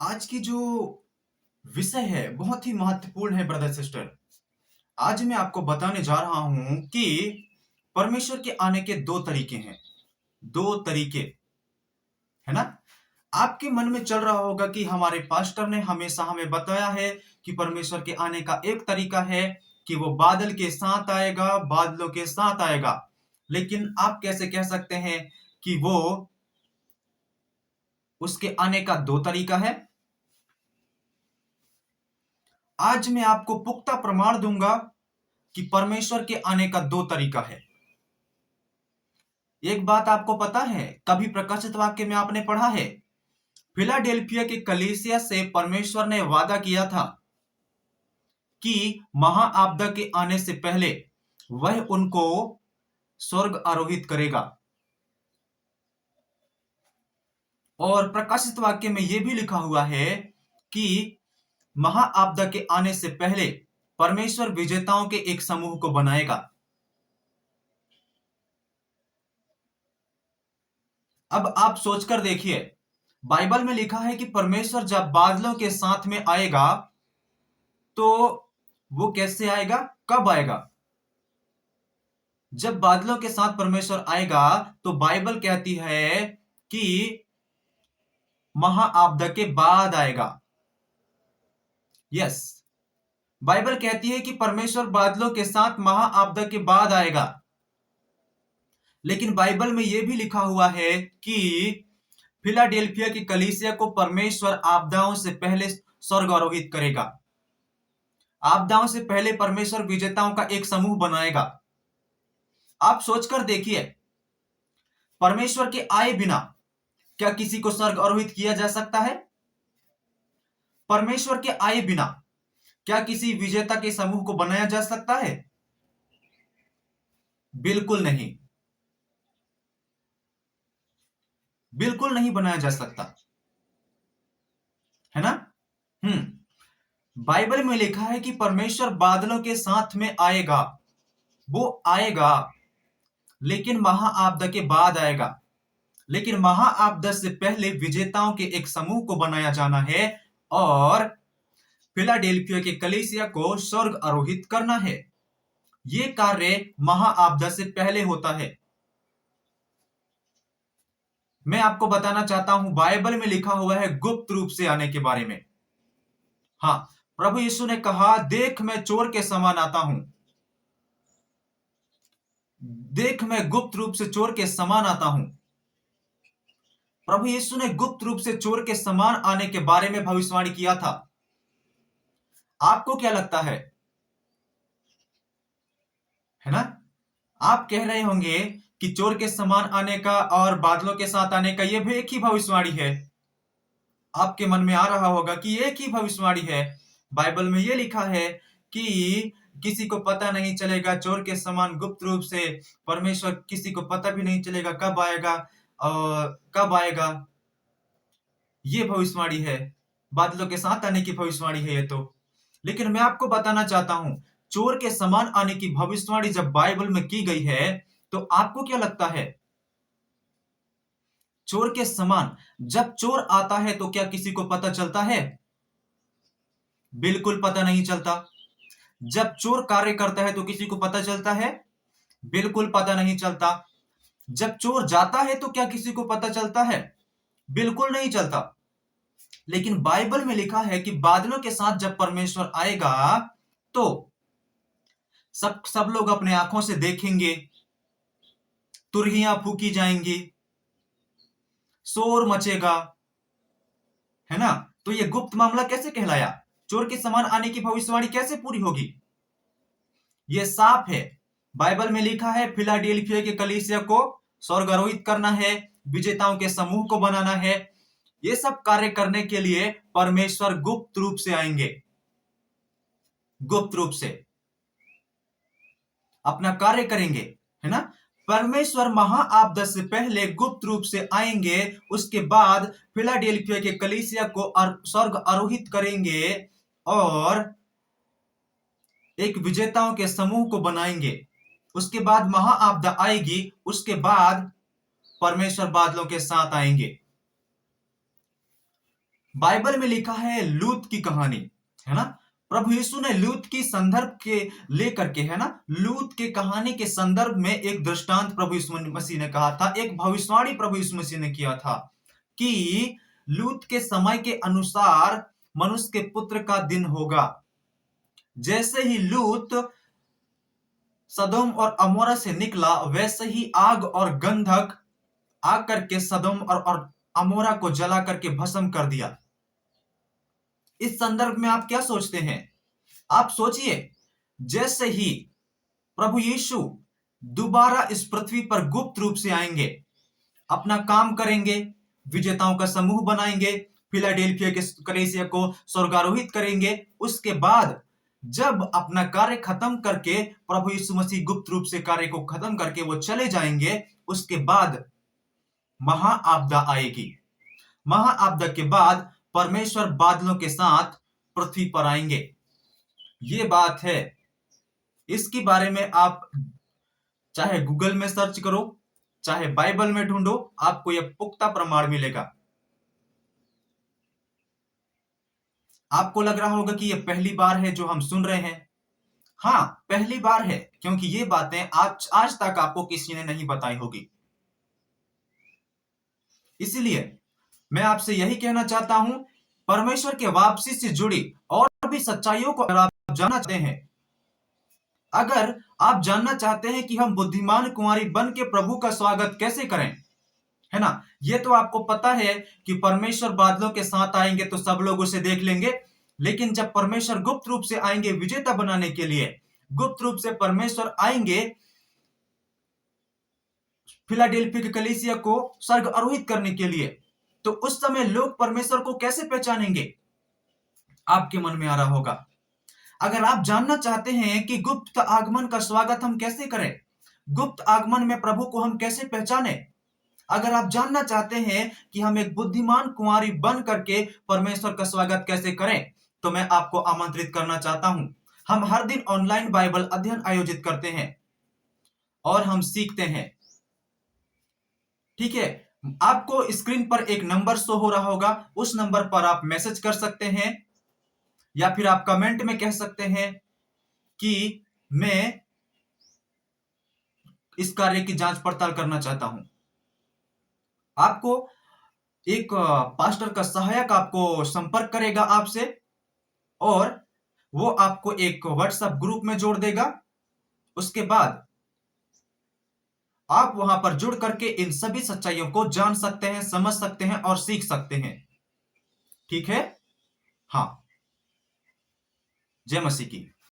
आज की जो विषय है बहुत ही महत्वपूर्ण है ब्रदर सिस्टर। आज मैं आपको बताने जा रहा हूं कि परमेश्वर के आने के दो तरीके हैं। दो तरीके, है ना? आपके मन में चल रहा होगा कि हमारे पास्टर ने हमेशा हमें बताया है कि परमेश्वर के आने का एक तरीका है कि वो बादल के साथ आएगा, बादलों के साथ आएगा। लेकिन आप कैसे कह सकते हैं कि वो उसके आने का दो तरीका है? आज मैं आपको पुख्ता प्रमाण दूंगा कि परमेश्वर के आने का दो तरीका है। एक बात आपको पता है, कभी प्रकाशित वाक्य में आपने पढ़ा है, फिलाडेल्फिया के कलीसिया से परमेश्वर ने वादा किया था कि महाआपदा के आने से पहले वह उनको स्वर्ग आरोहित करेगा। और प्रकाशित वाक्य में यह भी लिखा हुआ है कि महाआपदा के आने से पहले परमेश्वर विजेताओं के एक समूह को बनाएगा। अब आप सोचकर देखिए, बाइबल में लिखा है कि परमेश्वर जब बादलों के साथ में आएगा तो वो कैसे आएगा, कब आएगा? जब बादलों के साथ परमेश्वर आएगा तो बाइबल कहती है कि महाआपदा के बाद आएगा। यस, बाइबल कहती है कि परमेश्वर बादलों के साथ महाआपदा के बाद आएगा। लेकिन बाइबल में यह भी लिखा हुआ है कि फिलाडेल्फिया की कलीसिया को परमेश्वर आपदाओं से पहले स्वर्ग आरोहित करेगा। आपदाओं से पहले परमेश्वर विजेताओं का एक समूह बनाएगा। आप सोचकर देखिए, परमेश्वर के आए बिना क्या किसी को स्वर्ग आरोहित किया जा सकता है? परमेश्वर के आए बिना क्या किसी विजेता के समूह को बनाया जा सकता है? बिल्कुल नहीं, बिल्कुल नहीं बनाया जा सकता, है ना? बाइबल में लिखा है कि परमेश्वर बादलों के साथ में आएगा। वो आएगा, लेकिन महाआपदा के बाद आएगा। लेकिन महाआपदा से पहले विजेताओं के एक समूह को बनाया जाना है और फिलाडेल्फिया के कलीसिया को स्वर्ग आरोहित करना है। यह कार्य महाआपदा से पहले होता है। मैं आपको बताना चाहता हूं, बाइबल में लिखा हुआ है गुप्त रूप से आने के बारे में। हाँ, प्रभु यीशु ने कहा, देख मैं चोर के समान आता हूं। देख मैं गुप्त रूप से चोर के समान आता हूं। प्रभु यीशु ने गुप्त रूप से चोर के समान आने के बारे में भविष्यवाणी किया था। आपको क्या लगता है ना? आप कह रहे होंगे कि चोर के समान आने का और बादलों के साथ आने का यह भी एक ही भविष्यवाणी है। आपके मन में आ रहा होगा कि एक ही भविष्यवाणी है। बाइबल में यह लिखा है कि किसी को पता नहीं चलेगा, चोर के समान गुप्त रूप से परमेश्वर, किसी को पता भी नहीं चलेगा कब आएगा और कब आएगा। ये भविष्यवाणी है, बादलों के साथ आने की भविष्यवाणी है ये तो। लेकिन मैं आपको बताना चाहता हूं, चोर के समान आने की भविष्यवाणी जब बाइबल में की गई है तो आपको क्या लगता है? चोर के समान जब चोर आता है तो क्या किसी को पता चलता है? बिल्कुल पता नहीं चलता। जब चोर कार्य करता है तो किसी को पता चलता है? बिल्कुल पता नहीं चलता। जब चोर जाता है तो क्या किसी को पता चलता है? बिल्कुल नहीं चलता। लेकिन बाइबल में लिखा है कि बादलों के साथ जब परमेश्वर आएगा तो सब सब लोग अपने आंखों से देखेंगे, तुरहियां फूकी जाएंगी, शोर मचेगा, है ना? तो ये गुप्त मामला कैसे कहलाया? चोर के समान आने की भविष्यवाणी कैसे पूरी होगी? ये साफ है, बाइबल में लिखा है फिलाडेल्फिया के कलीसिया को स्वर्गारोहित करना है, विजेताओं के समूह को बनाना है। ये सब कार्य करने के लिए परमेश्वर गुप्त रूप से आएंगे, गुप्त रूप से अपना कार्य करेंगे, है ना? परमेश्वर महाआपदा से पहले गुप्त रूप से आएंगे, उसके बाद फिलाडेल्फिया के कलीसिया को स्वर्ग आरोहित करेंगे और एक विजेताओं के समूह को बनाएंगे। उसके बाद महाआपदा आएगी, उसके बाद परमेश्वर बादलों के साथ आएंगे। बाइबल में लिखा है लूत की कहानी, है ना। प्रभु यीशु ने लूत की संदर्भ के लेकर के, है ना, लूत के कहानी के संदर्भ में एक दृष्टांत प्रभु यीशु मसीह ने कहा था, एक भविष्यवाणी प्रभु यीशु मसीह ने किया था कि लूत के समय के अनुसार मनुष्य के पुत्र का दिन होगा। जैसे ही लूत सदोम और अमोरा से निकला, वैसे ही आग और गंधक आकर के सदोम और अमोरा को जला करके भस्म कर दिया। इस संदर्भ में आप क्या सोचते हैं? आप सोचिए, जैसे ही प्रभु यीशु दोबारा इस पृथ्वी पर गुप्त रूप से आएंगे, अपना काम करेंगे, विजेताओं का समूह बनाएंगे, फिलाडेल्फिया के कलीसिया को स्वर्गारोहित करेंगे, उसके बाद जब अपना कार्य खत्म करके प्रभु यीशु मसीह गुप्त रूप से कार्य को खत्म करके वो चले जाएंगे, उसके बाद महाआपदा आएगी। महाआपदा के बाद परमेश्वर बादलों के साथ पृथ्वी पर आएंगे। ये बात है, इसके बारे में आप चाहे गूगल में सर्च करो, चाहे बाइबल में ढूंढो, आपको यह पुख्ता प्रमाण मिलेगा। आपको लग रहा होगा कि यह पहली बार है जो हम सुन रहे हैं। हाँ, पहली बार है, क्योंकि ये बातें आज तक आपको किसी ने नहीं बताई होगी। इसलिए मैं आपसे यही कहना चाहता हूं, परमेश्वर के वापसी से जुड़ी और भी सच्चाइयों को अगर आप जानना चाहते हैं, अगर आप जानना चाहते हैं कि हम बुद्धिमान कुंवारी बन के प्रभु का स्वागत कैसे करें, है ना, ये तो आपको पता है कि परमेश्वर बादलों के साथ आएंगे तो सब लोग उसे देख लेंगे। लेकिन जब परमेश्वर गुप्त रूप से आएंगे विजेता बनाने के लिए, गुप्त रूप से परमेश्वर आएंगे फिलाडेल्फिया की कलीसिया को स्वर्ग आरोहित करने के लिए, तो उस समय लोग परमेश्वर को कैसे पहचानेंगे? आपके मन में आ रहा होगा। अगर आप जानना चाहते हैं कि गुप्त आगमन का स्वागत हम कैसे करें, गुप्त आगमन में प्रभु को हम कैसे पहचाने, अगर आप जानना चाहते हैं कि हम एक बुद्धिमान कुंवारी बन करके परमेश्वर का स्वागत कैसे करें, तो मैं आपको आमंत्रित करना चाहता हूं। हम हर दिन ऑनलाइन बाइबल अध्ययन आयोजित करते हैं और हम सीखते हैं। ठीक है, आपको स्क्रीन पर एक नंबर शो हो रहा होगा, उस नंबर पर आप मैसेज कर सकते हैं या फिर आप कमेंट में कह सकते हैं कि मैं इस कार्य की जांच पड़ताल करना चाहता हूं। आपको एक पास्टर का सहायक आपको संपर्क करेगा आपसे, और वो आपको एक व्हाट्सएप ग्रुप में जोड़ देगा। उसके बाद आप वहां पर जुड़ करके इन सभी सच्चाइयों को जान सकते हैं, समझ सकते हैं और सीख सकते हैं। ठीक है? हाँ, जय मसीह की।